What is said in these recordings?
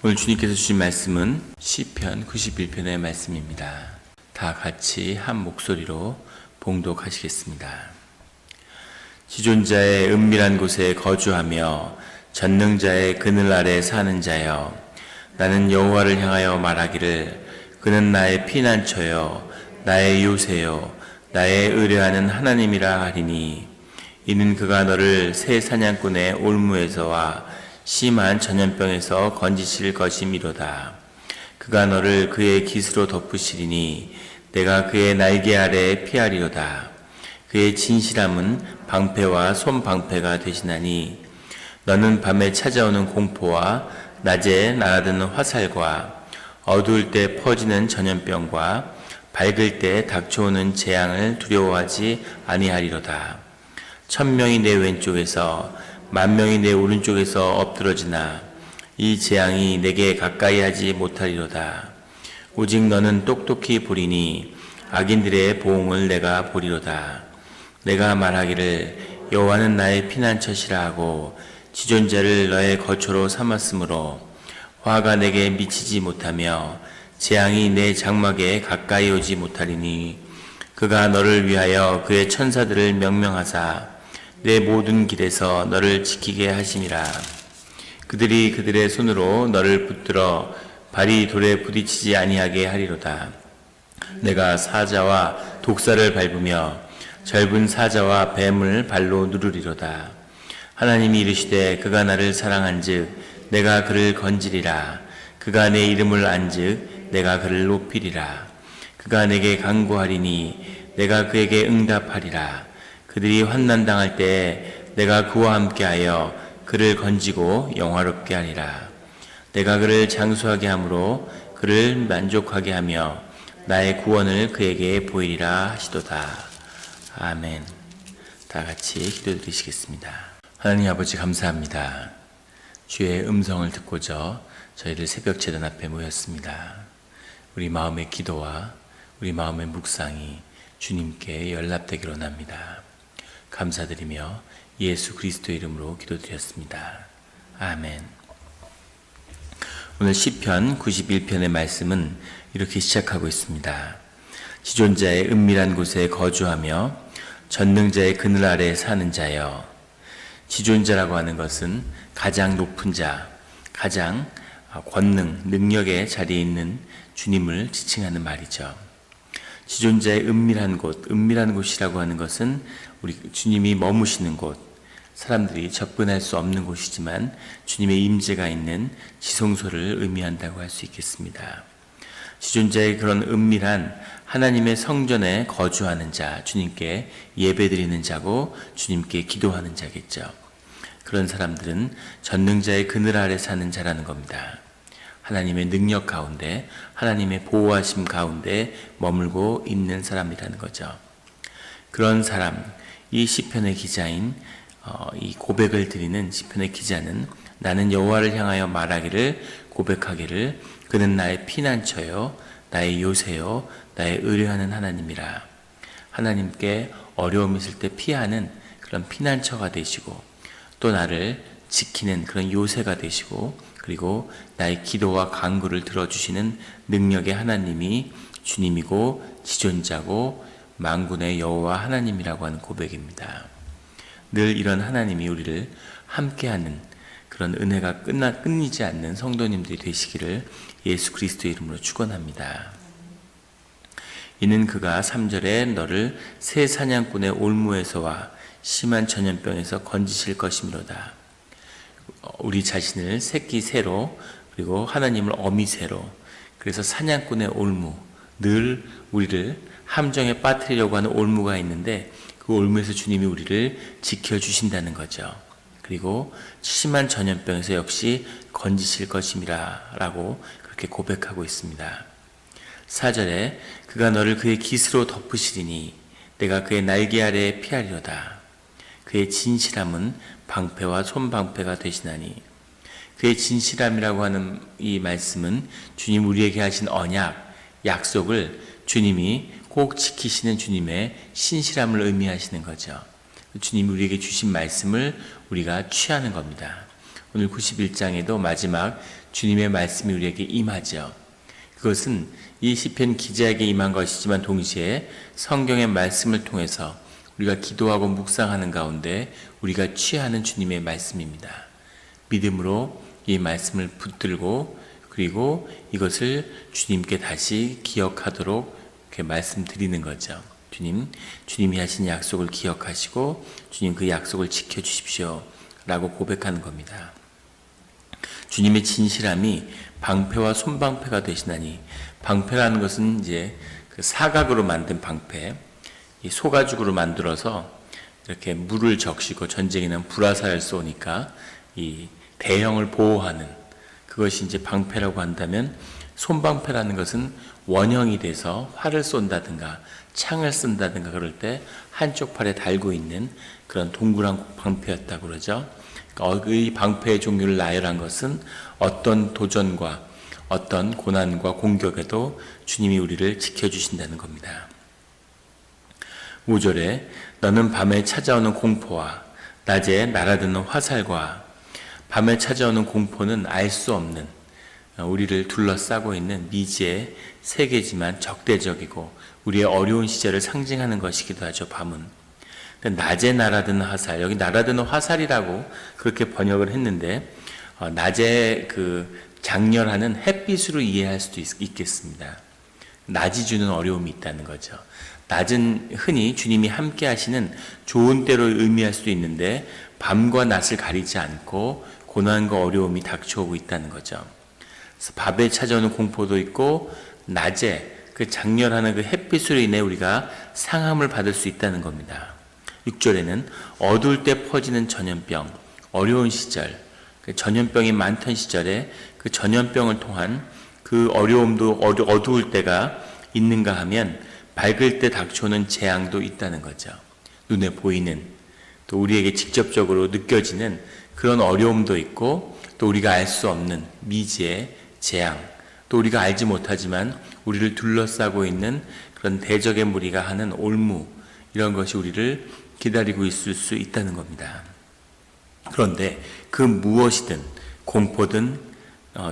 오늘 주님께서 주신 말씀은 시편 91편의 말씀입니다. 다 같이 한 목소리로 봉독하시겠습니다. 지존자의 은밀한 곳에 거주하며 전능자의 그늘 아래 사는 자여, 나는 여호와를 향하여 말하기를 그는 나의 피난처요 나의 요새요 나의 의뢰하는 하나님이라 하리니, 이는 그가 너를 새 사냥꾼의 올무에서와 심한 전염병에서 건지실 것이미로다. 그가 너를 그의 깃으로 덮으시리니 내가 그의 날개 아래 피하리로다. 그의 진실함은 방패와 손방패가 되시나니, 너는 밤에 찾아오는 공포와 낮에 날아드는 화살과 어두울 때 퍼지는 전염병과 밝을 때 닥쳐오는 재앙을 두려워하지 아니하리로다. 1000명이 내 왼쪽에서 10,000명이 내 오른쪽에서 엎드러지나 이 재앙이 내게 가까이 하지 못하리로다. 오직 너는 똑똑히 보리니 악인들의 보응을 내가 보리로다. 내가 말하기를 여호와는 나의 피난처시라 하고 지존자를 너의 거처로 삼았으므로 화가 내게 미치지 못하며 재앙이 내 장막에 가까이 오지 못하리니, 그가 너를 위하여 그의 천사들을 명명하사 내 모든 길에서 너를 지키게 하심이라. 그들이 그들의 손으로 너를 붙들어 발이 돌에 부딪히지 아니하게 하리로다. 내가 사자와 독사를 밟으며 젊은 사자와 뱀을 발로 누르리로다. 하나님이 이르시되 그가 나를 사랑한즉 내가 그를 건지리라. 그가 내 이름을 안즉 내가 그를 높이리라. 그가 내게 간구하리니 내가 그에게 응답하리라. 그들이 환난당할 때 내가 그와 함께하여 그를 건지고 영화롭게 하리라. 내가 그를 장수하게 함으로 그를 만족하게 하며 나의 구원을 그에게 보이리라 하시도다. 아멘. 다 같이 기도드리시겠습니다. 하나님 아버지, 감사합니다. 주의 음성을 듣고자 저희들 새벽 제단 앞에 모였습니다. 우리 마음의 기도와 우리 마음의 묵상이 주님께 연락되기로 합니다. 감사드리며 예수 그리스도의 이름으로 기도드렸습니다. 아멘. 오늘 시편 91편의 말씀은 이렇게 시작하고 있습니다. 지존자의 은밀한 곳에 거주하며 전능자의 그늘 아래 사는 자여. 지존자라고 하는 것은 가장 높은 자, 가장 권능, 능력의 자리에 있는 주님을 지칭하는 말이죠. 지존자의 은밀한 곳, 은밀한 곳이라고 하는 것은 우리 주님이 머무시는 곳, 사람들이 접근할 수 없는 곳이지만 주님의 임재가 있는 지성소를 의미한다고 할 수 있겠습니다. 지존자의 그런 은밀한 하나님의 성전에 거주하는 자, 주님께 예배드리는 자고 주님께 기도하는 자겠죠. 그런 사람들은 전능자의 그늘 아래 사는 자라는 겁니다. 하나님의 능력 가운데, 하나님의 보호하심 가운데 머물고 있는 사람이라는 거죠. 그런 사람, 이 시편의 기자인 이 고백을 드리는 시편의 기자는 나는 여호와를 향하여 말하기를 고백하기를 그는 나의 피난처요 나의 요새요 나의 의뢰하는 하나님이라. 하나님께 어려움이 있을 때 피하는 그런 피난처가 되시고, 또 나를 지키는 그런 요새가 되시고, 그리고 나의 기도와 간구를 들어주시는 능력의 하나님이 주님이고 지존자고 만군의 여호와 하나님이라고 하는 고백입니다. 늘 이런 하나님이 우리를 함께하는 그런 은혜가 끊이지 않는 성도님들이 되시기를 예수 그리스도의 이름으로 축원합니다. 이는 그가 3절에 너를 새 사냥꾼의 올무에서와 심한 전염병에서 건지실 것이미로다. 우리 자신을 새끼 새로, 그리고 하나님을 어미 새로, 그래서 사냥꾼의 올무, 늘 우리를 함정에 빠뜨리려고 하는 올무가 있는데 그 올무에서 주님이 우리를 지켜주신다는 거죠. 그리고 심한 전염병에서 역시 건지실 것임이라 라고 그렇게 고백하고 있습니다. 4절에 그가 너를 그의 깃으로 덮으시리니 내가 그의 날개 아래 피하리로다. 그의 진실함은 방패와 손방패가 되시나니. 그의 진실함이라고 하는 이 말씀은 주님 우리에게 하신 언약, 약속을 주님이 꼭 지키시는 주님의 신실함을 의미하시는 거죠. 주님이 우리에게 주신 말씀을 우리가 취하는 겁니다. 오늘 91장에도 마지막 주님의 말씀이 우리에게 임하죠. 그것은 이 시편 기자에게 임한 것이지만 동시에 성경의 말씀을 통해서 우리가 기도하고 묵상하는 가운데 우리가 취하는 주님의 말씀입니다. 믿음으로 이 말씀을 붙들고 그리고 이것을 주님께 다시 기억하도록 이렇게 말씀드리는 거죠. 주님이 하신 약속을 기억하시고 주님 그 약속을 지켜주십시오 라고 고백하는 겁니다. 주님의 진실함이 방패와 손방패가 되시나니, 방패라는 것은 이제 그 사각으로 만든 방패, 이 소가죽으로 만들어서 이렇게 물을 적시고 전쟁에는 불화살을 쏘니까 이 대형을 보호하는 그것이 이제 방패라고 한다면, 손방패라는 것은 원형이 돼서 활을 쏜다든가 창을 쓴다든가 그럴 때 한쪽 팔에 달고 있는 그런 동그란 방패였다고 그러죠. 이 방패의 종류를 나열한 것은 어떤 도전과 어떤 고난과 공격에도 주님이 우리를 지켜주신다는 겁니다. 5절에 너는 밤에 찾아오는 공포와 낮에 날아드는 화살과, 밤에 찾아오는 공포는 알 수 없는 우리를 둘러싸고 있는 미지의 세계지만 적대적이고 우리의 어려운 시절을 상징하는 것이기도 하죠. 밤은. 낮에 날아드는 화살, 여기 날아드는 화살이라고 그렇게 번역을 했는데 낮에 그 장렬하는 햇빛으로 이해할 수도 있겠습니다. 낮이 주는 어려움이 있다는 거죠. 낮은 흔히 주님이 함께 하시는 좋은 때를 의미할 수도 있는데 밤과 낮을 가리지 않고 고난과 어려움이 닥쳐오고 있다는 거죠. 그래서 밤에 찾아오는 공포도 있고 낮에 그 장렬하는 그 햇빛으로 인해 우리가 상함을 받을 수 있다는 겁니다. 6절에는 어두울 때 퍼지는 전염병, 어려운 시절, 그 전염병이 많던 시절에 그 전염병을 통한 그 어려움도 어두울 때가 있는가 하면 밝을 때 닥쳐오는 재앙도 있다는 거죠. 눈에 보이는, 또 우리에게 직접적으로 느껴지는 그런 어려움도 있고, 또 우리가 알 수 없는 미지의 재앙, 또 우리가 알지 못하지만 우리를 둘러싸고 있는 그런 대적의 무리가 하는 올무, 이런 것이 우리를 기다리고 있을 수 있다는 겁니다. 그런데 그 무엇이든, 공포든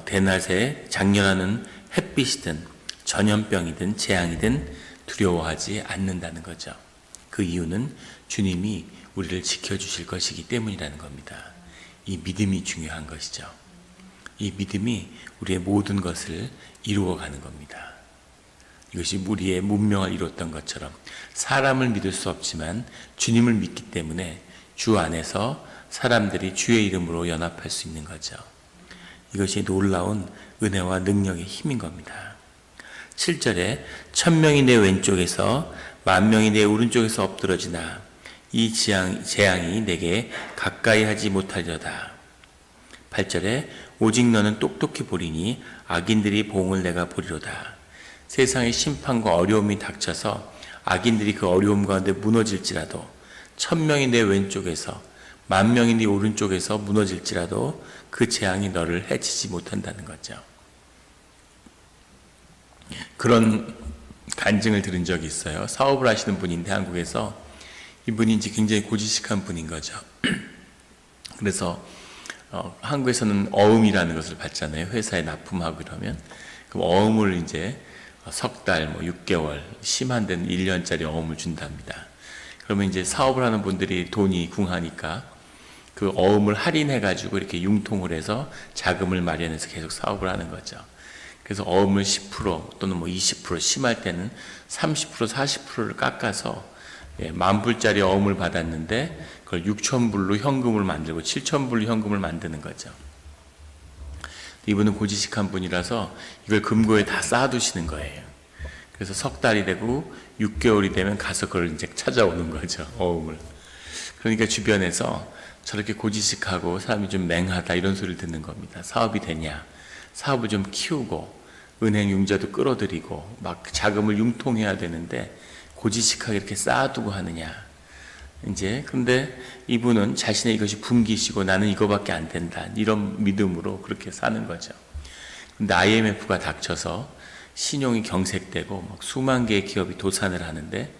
대낮에 장렬하는 햇빛이든 전염병이든 재앙이든 두려워하지 않는다는 거죠. 그 이유는 주님이 우리를 지켜주실 것이기 때문이라는 겁니다. 이 믿음이 중요한 것이죠. 이 믿음이 우리의 모든 것을 이루어가는 겁니다. 이것이 우리의 문명을 이뤘던 것처럼 사람을 믿을 수 없지만 주님을 믿기 때문에 주 안에서 사람들이 주의 이름으로 연합할 수 있는 거죠. 이것이 놀라운 은혜와 능력의 힘인 겁니다. 7절에 1000명이 내 왼쪽에서 10,000명이 내 오른쪽에서 엎드러지나 이 재앙이 내게 가까이 하지 못하려다. 8절에 오직 너는 똑똑히 보리니 악인들이 봉을 내가 보리로다. 세상의 심판과 어려움이 닥쳐서 악인들이 그 어려움 가운데 무너질지라도 1000명이 내 왼쪽에서 10,000명이 네 오른쪽에서 무너질지라도 그 재앙이 너를 해치지 못한다는 거죠. 그런 간증을 들은 적이 있어요. 사업을 하시는 분인데 한국에서 이분이 이제 굉장히 고지식한 분인 거죠. 그래서 한국에서는 어음이라는 것을 받잖아요. 회사에 납품하고 이러면. 그럼 어음을 이제 석 달, 6개월, 심한 데는 1년짜리 어음을 준답니다. 그러면 이제 사업을 하는 분들이 돈이 궁하니까 그 어음을 할인해가지고 이렇게 융통을 해서 자금을 마련해서 계속 사업을 하는 거죠. 그래서 어음을 10% 또는 20%, 심할 때는 30%, 40%를 깎아서 10,000불짜리 어음을 받았는데 그걸 6,000불로 현금을 만들고 7,000불로 현금을 만드는 거죠. 이분은 고지식한 분이라서 이걸 금고에 다 쌓아두시는 거예요. 그래서 석 달이 되고 6개월이 되면 가서 그걸 이제 찾아오는 거죠. 어음을. 그러니까 주변에서 저렇게 고지식하고 사람이 좀 맹하다 이런 소리를 듣는 겁니다. 사업이 되냐? 사업을 좀 키우고 은행 융자도 끌어들이고 막 자금을 융통해야 되는데 고지식하게 이렇게 쌓아두고 하느냐? 이제 근데 이분은 자신의 이것이 분기시고 나는 이거밖에 안 된다 이런 믿음으로 그렇게 사는 거죠. 근데 IMF가 닥쳐서 신용이 경색되고 막 수만 개의 기업이 도산을 하는데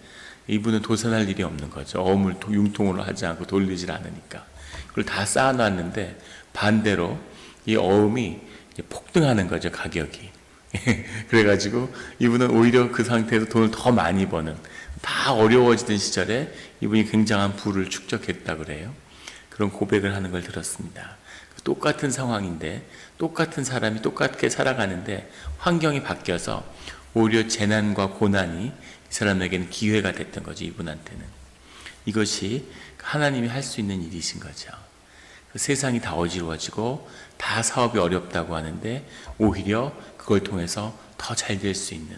이분은 도산할 일이 없는 거죠. 어음을 융통으로 하지 않고 돌리질 않으니까 그걸 다 쌓아놨는데 반대로 이 어음이 폭등하는 거죠, 가격이. 그래가지고 이분은 오히려 그 상태에서 돈을 더 많이 버는, 다 어려워지던 시절에 이분이 굉장한 부를 축적했다 그래요. 그런 고백을 하는 걸 들었습니다. 똑같은 상황인데 똑같은 사람이 똑같게 살아가는데 환경이 바뀌어서 오히려 재난과 고난이 이 사람에게는 기회가 됐던 거죠. 이분한테는. 이것이 하나님이 할 수 있는 일이신 거죠. 세상이 다 어지러워지고 다 사업이 어렵다고 하는데 오히려 그걸 통해서 더 잘 될 수 있는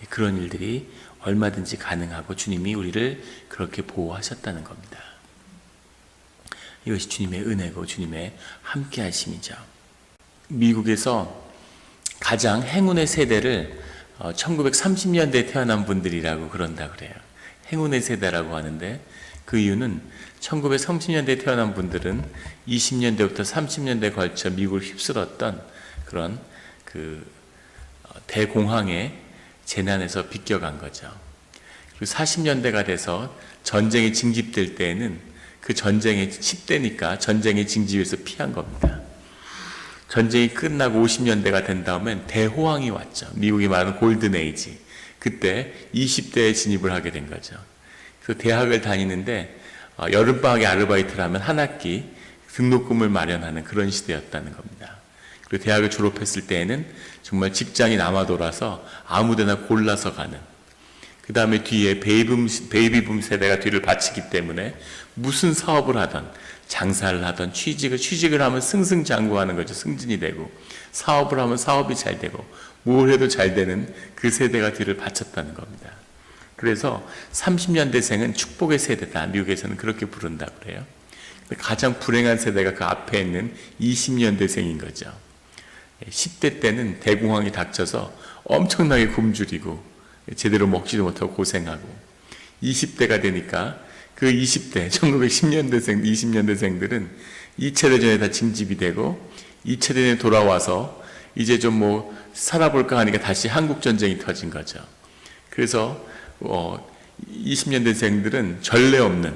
그런 일들이 얼마든지 가능하고 주님이 우리를 그렇게 보호하셨다는 겁니다. 이것이 주님의 은혜고 주님의 함께 하심이죠. 미국에서 가장 행운의 세대를 1930년대에 태어난 분들이라고 그런다 그래요. 행운의 세대라고 하는데 그 이유는 1930년대에 태어난 분들은 20년대부터 30년대에 걸쳐 미국을 휩쓸었던 그런 대공황의 재난에서 비껴간 거죠. 그리고 40년대가 돼서 전쟁이 징집될 때에는 그 전쟁의 10대니까 전쟁의 징집에서 피한 겁니다. 전쟁이 끝나고 50년대가 된 다음엔 대호황이 왔죠. 미국이 말하는 골든 에이지. 그때 20대에 진입을 하게 된 거죠. 그래서 대학을 다니는데 여름방학에 아르바이트를 하면 한 학기 등록금을 마련하는 그런 시대였다는 겁니다. 그리고 대학을 졸업했을 때에는 정말 직장이 남아 돌아서 아무데나 골라서 가는, 그 다음에 뒤에 베이비붐 세대가 뒤를 바치기 때문에 무슨 사업을 하던, 장사를 하던, 취직을 하면 승승장구하는 거죠. 승진이 되고, 사업을 하면 사업이 잘 되고, 뭘 해도 잘 되는 그 세대가 뒤를 바쳤다는 겁니다. 그래서 30년대생은 축복의 세대다. 미국에서는 그렇게 부른다 그래요. 가장 불행한 세대가 그 앞에 있는 20년대생인 거죠. 10대 때는 대공황이 닥쳐서 엄청나게 굶주리고 제대로 먹지도 못하고 고생하고, 20대가 되니까 그 20대, 1910년대생, 20년대생들은 2차 대전에 다 징집이 되고 2차 대전에 돌아와서 이제 좀 살아볼까 하니까 다시 한국전쟁이 터진 거죠. 그래서 20년대생들은 전례 없는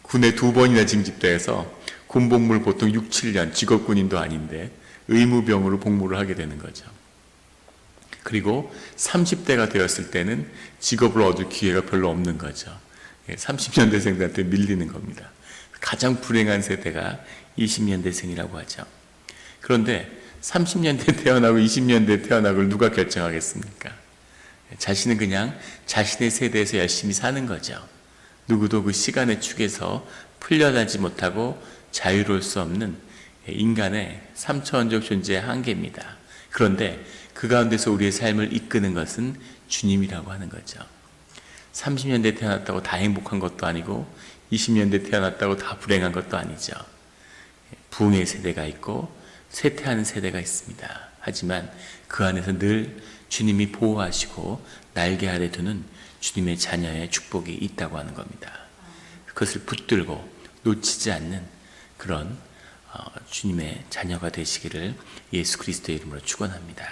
군에 2번이나 징집돼서 군복무를 보통 6, 7년, 직업군인도 아닌데 의무병으로 복무를 하게 되는 거죠. 그리고 30대가 되었을 때는 직업을 얻을 기회가 별로 없는 거죠. 30년대생들한테 밀리는 겁니다. 가장 불행한 세대가 20년대생이라고 하죠. 그런데 30년대 태어나고 20년대 태어나고 누가 결정하겠습니까? 자신은 그냥 자신의 세대에서 열심히 사는 거죠. 누구도 그 시간의 축에서 풀려나지 못하고 자유로울 수 없는 인간의 3차원적 존재의 한계입니다. 그런데 그 가운데서 우리의 삶을 이끄는 것은 주님이라고 하는 거죠. 30년대 태어났다고 다 행복한 것도 아니고 20년대 태어났다고 다 불행한 것도 아니죠. 부흥의 세대가 있고 쇠퇴하는 세대가 있습니다. 하지만 그 안에서 늘 주님이 보호하시고 날개 아래 두는 주님의 자녀의 축복이 있다고 하는 겁니다. 그것을 붙들고 놓치지 않는 그런 주님의 자녀가 되시기를 예수 그리스도의 이름으로 축원합니다.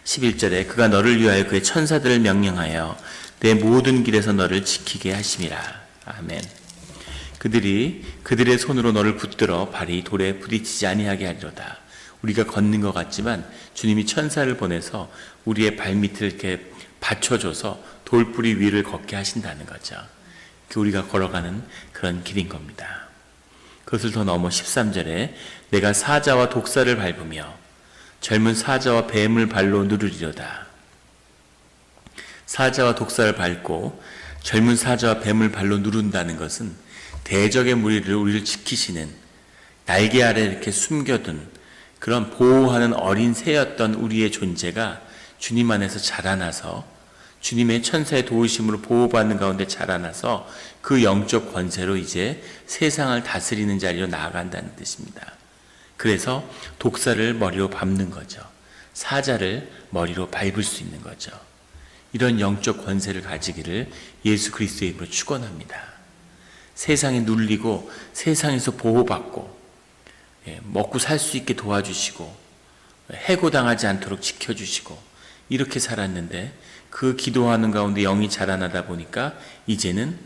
11절에 그가 너를 위하여 그의 천사들을 명령하여 내 모든 길에서 너를 지키게 하심이라. 아멘. 그들이 그들의 손으로 너를 붙들어 발이 돌에 부딪히지 아니하게 하리로다. 우리가 걷는 것 같지만 주님이 천사를 보내서 우리의 발밑을 이렇게 받쳐줘서 돌뿌리 위를 걷게 하신다는 거죠. 우리가 걸어가는 그런 길인 겁니다. 그것을 더 넘어 13절에 내가 사자와 독사를 밟으며 젊은 사자와 뱀을 발로 누르리로다. 사자와 독사를 밟고 젊은 사자와 뱀을 발로 누른다는 것은 대적의 무리를 우리를 지키시는, 날개 아래 이렇게 숨겨둔 그런 보호하는 어린 새였던 우리의 존재가 주님 안에서 자라나서 주님의 천사의 도우심으로 보호받는 가운데 자라나서 그 영적 권세로 이제 세상을 다스리는 자리로 나아간다는 뜻입니다. 그래서 독사를 머리로 밟는 거죠. 사자를 머리로 밟을 수 있는 거죠. 이런 영적 권세를 가지기를 예수 그리스도의 이름으로 축원합니다. 세상에 눌리고 세상에서 보호받고 먹고 살 수 있게 도와주시고 해고당하지 않도록 지켜주시고 이렇게 살았는데 그 기도하는 가운데 영이 자라나다 보니까 이제는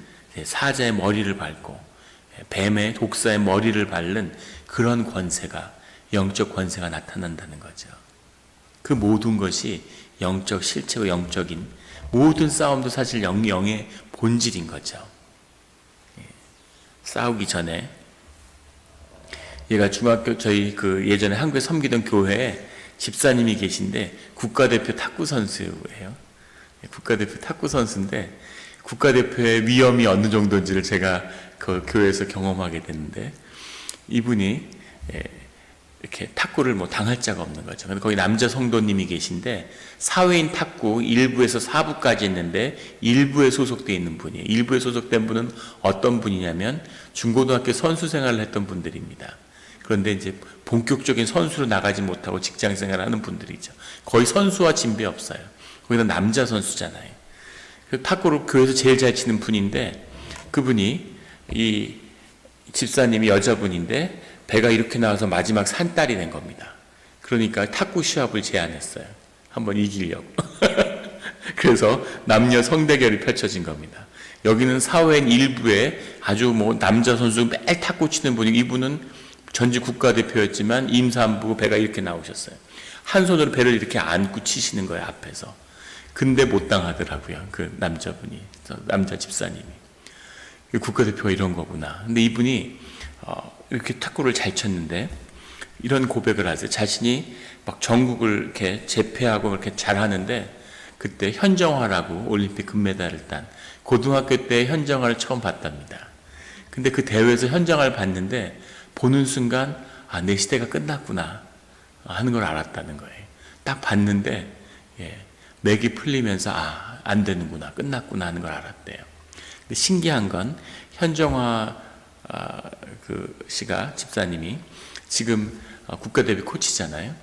사자의 머리를 밟고 뱀의 독사의 머리를 밟는 그런 권세가 영적 권세가 나타난다는 거죠. 그 모든 것이 영적 실체와 영적인 모든 싸움도 사실 영의 본질인 거죠. 싸우기 전에 얘가 중학교 저희 예전에 한국에 섬기던 교회에 집사님이 계신데 국가대표 탁구 선수예요. 국가대표 탁구 선수인데 국가대표의 위험이 어느 정도인지를 제가 그 교회에서 경험하게 됐는데 이분이 이렇게 탁구를 당할 자가 없는 거죠. 근데 거기 남자 성도님이 계신데 사회인 탁구 1부에서 4부까지 있는데 1부에 소속되어 있는 분이에요. 1부에 소속된 분은 어떤 분이냐면 중고등학교 선수 생활을 했던 분들입니다. 그런데 이제 본격적인 선수로 나가지 못하고 직장 생활을 하는 분들이죠. 거의 선수와 진배 없어요. 거기는 남자 선수잖아요. 탁구를 교회에서 제일 잘 치는 분인데 그분이 이 집사님이 여자분인데 배가 이렇게 나와서 마지막 산딸이 된 겁니다. 그러니까 탁구 시합을 제안했어요. 한번 이기려고. 그래서 남녀 성대결이 펼쳐진 겁니다. 여기는 사회인 일부에 아주 남자 선수 매일 탁구 치는 분이 이분은 전직 국가대표였지만 임산부고 배가 이렇게 나오셨어요. 한 손으로 배를 이렇게 안고 치시는 거예요, 앞에서. 근데 못 당하더라고요. 그 남자분이, 남자 집사님이. 국가대표가 이런 거구나. 근데 이분이 이렇게 탁구를 잘 쳤는데 이런 고백을 하세요. 자신이 막 전국을 이렇게 제패하고 이렇게 잘하는데 그때 현정화라고 올림픽 금메달을 딴 고등학교 때 현정화를 처음 봤답니다. 근데 그 대회에서 현정화를 봤는데 보는 순간 내 시대가 끝났구나 하는 걸 알았다는 거예요. 딱 봤는데 맥이 풀리면서 안 되는구나, 끝났구나 하는 걸 알았대요. 근데 신기한 건 현정화 씨가 집사님이 지금 국가대표 코치잖아요.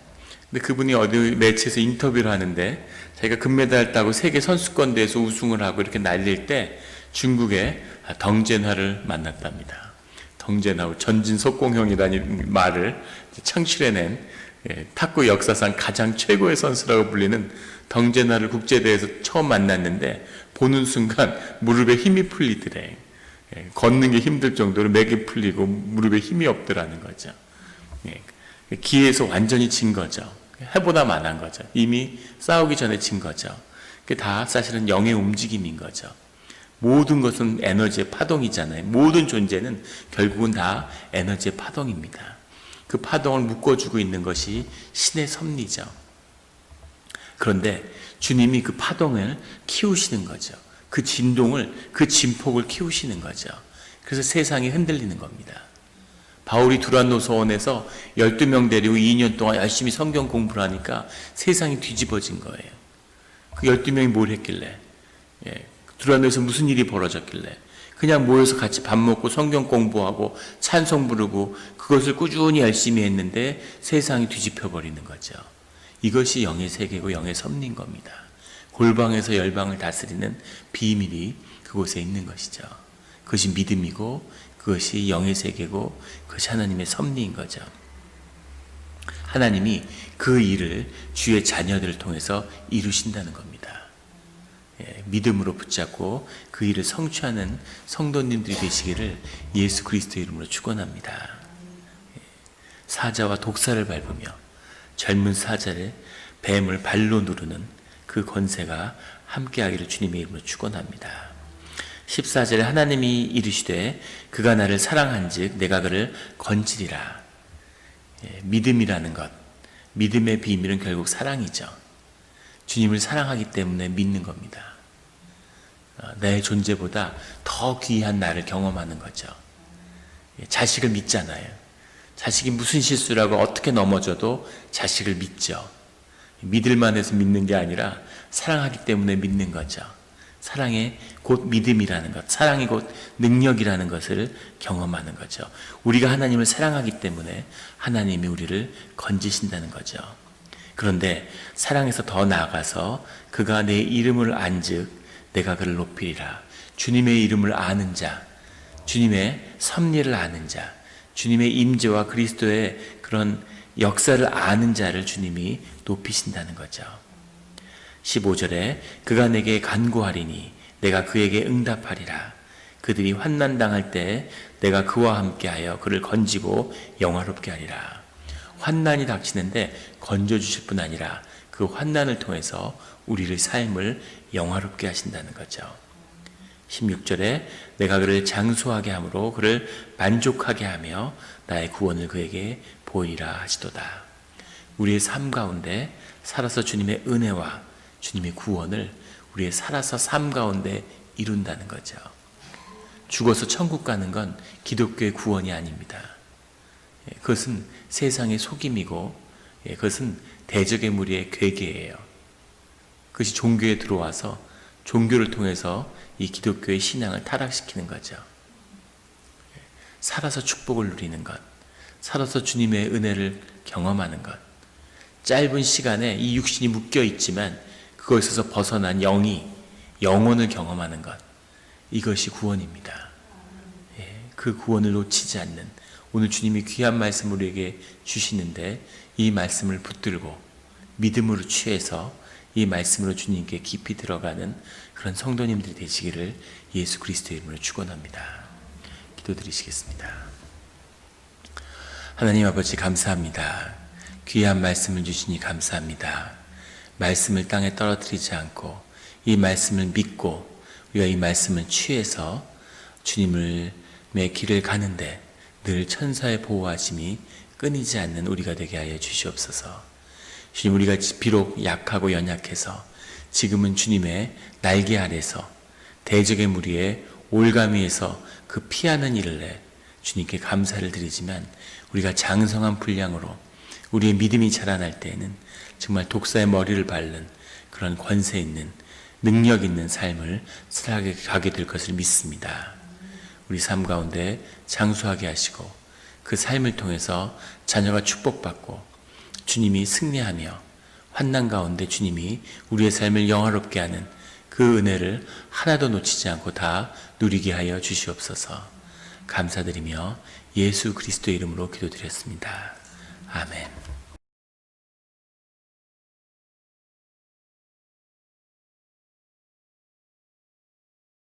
근데 그분이 어디 매체에서 인터뷰를 하는데 자기가 금메달 따고 세계 선수권대회에서 우승을 하고 이렇게 날릴 때 중국의 덩젠하를 만났답니다. 덩젠하우 전진석공형이라는 말을 창출해낸 탁구 역사상 가장 최고의 선수라고 불리는 덩젠하를 국제대회에서 처음 만났는데 보는 순간 무릎에 힘이 풀리더래. 걷는 게 힘들 정도로 맥이 풀리고 무릎에 힘이 없더라는 거죠. 기에서 완전히 진 거죠. 해보다 만한 거죠. 이미 싸우기 전에 진 거죠. 그게 다 사실은 영의 움직임인 거죠. 모든 것은 에너지의 파동이잖아요. 모든 존재는 결국은 다 에너지의 파동입니다. 그 파동을 묶어주고 있는 것이 신의 섭리죠. 그런데 주님이 그 파동을 키우시는 거죠. 그 진동을, 그 진폭을 키우시는 거죠. 그래서 세상이 흔들리는 겁니다. 바울이 두란노 서원에서 12명 데리고 2년 동안 열심히 성경 공부를 하니까 세상이 뒤집어진 거예요. 그 12명이 뭘 했길래? 두란노에서 무슨 일이 벌어졌길래? 그냥 모여서 같이 밥 먹고 성경 공부하고 찬송 부르고 그것을 꾸준히 열심히 했는데 세상이 뒤집혀 버리는 거죠. 이것이 영의 세계고 영의 섭리인 겁니다. 골방에서 열방을 다스리는 비밀이 그곳에 있는 것이죠. 그것이 믿음이고 그것이 영의 세계고 그것이 하나님의 섭리인 거죠. 하나님이 그 일을 주의 자녀들을 통해서 이루신다는 겁니다. 믿음으로 붙잡고 그 일을 성취하는 성도님들이 되시기를 예수 그리스도의 이름으로 축원합니다. 사자와 독사를 밟으며 젊은 사자를 뱀을 발로 누르는 그 권세가 함께하기를 주님의 이름으로 축원합니다. 14절에 하나님이 이르시되 그가 나를 사랑한즉 내가 그를 건지리라. 믿음이라는 것, 믿음의 비밀은 결국 사랑이죠. 주님을 사랑하기 때문에 믿는 겁니다. 내 존재보다 더 귀한 나를 경험하는 거죠. 자식을 믿잖아요. 자식이 무슨 실수를 하고 어떻게 넘어져도 자식을 믿죠. 믿을만 해서 믿는 게 아니라 사랑하기 때문에 믿는 거죠. 사랑이 곧 믿음이라는 것, 사랑이 곧 능력이라는 것을 경험하는 거죠. 우리가 하나님을 사랑하기 때문에 하나님이 우리를 건지신다는 거죠. 그런데 사랑에서 더 나아가서 그가 내 이름을 안즉 내가 그를 높이리라. 주님의 이름을 아는 자, 주님의 섭리를 아는 자, 주님의 임재와 그리스도의 그런 역사를 아는 자를 주님이 높이신다는 거죠. 15절에 그가 내게 간구하리니 내가 그에게 응답하리라. 그들이 환난 당할 때 내가 그와 함께하여 그를 건지고 영화롭게 하리라. 환난이 닥치는데 건져주실 뿐 아니라 그 환난을 통해서 우리의 삶을 영화롭게 하신다는 거죠. 16절에 내가 그를 장수하게 함으로 그를 만족하게 하며 나의 구원을 그에게 보이라 하시도다. 우리의 삶 가운데 살아서 주님의 은혜와 주님의 구원을 우리의 살아서 삶 가운데 이룬다는 거죠. 죽어서 천국 가는 건 기독교의 구원이 아닙니다. 그것은 세상의 속임이고 그것은 대적의 무리의 괴계예요. 그것이 종교에 들어와서 종교를 통해서 이 기독교의 신앙을 타락시키는 거죠. 살아서 축복을 누리는 것, 살아서 주님의 은혜를 경험하는 것, 짧은 시간에 이 육신이 묶여 있지만 그것에서 벗어난 영혼을 경험하는 것, 이것이 구원입니다. 그 구원을 놓치지 않는, 오늘 주님이 귀한 말씀을 우리에게 주시는데 이 말씀을 붙들고 믿음으로 취해서 이 말씀으로 주님께 깊이 들어가는 그런 성도님들이 되시기를 예수 그리스도의 이름으로 축원합니다. 기도드리시겠습니다. 하나님 아버지 감사합니다. 귀한 말씀을 주시니 감사합니다. 말씀을 땅에 떨어뜨리지 않고 이 말씀을 믿고 우리가 이 말씀을 취해서 주님의 길을 가는데 늘 천사의 보호하심이 끊이지 않는 우리가 되게 하여 주시옵소서. 주님, 우리가 비록 약하고 연약해서 지금은 주님의 날개 아래서 대적의 무리에 올가미에서 그 피하는 일을 내 주님께 감사를 드리지만 우리가 장성한 분량으로 우리의 믿음이 자라날 때에는 정말 독사의 머리를 밟는 그런 권세 있는 능력 있는 삶을 살아가게 될 것을 믿습니다. 우리 삶 가운데 장수하게 하시고 그 삶을 통해서 자녀가 축복받고 주님이 승리하며 환난 가운데 주님이 우리의 삶을 영화롭게 하는 그 은혜를 하나도 놓치지 않고 다 누리게 하여 주시옵소서. 감사드리며 예수 그리스도의 이름으로 기도드렸습니다. 아멘.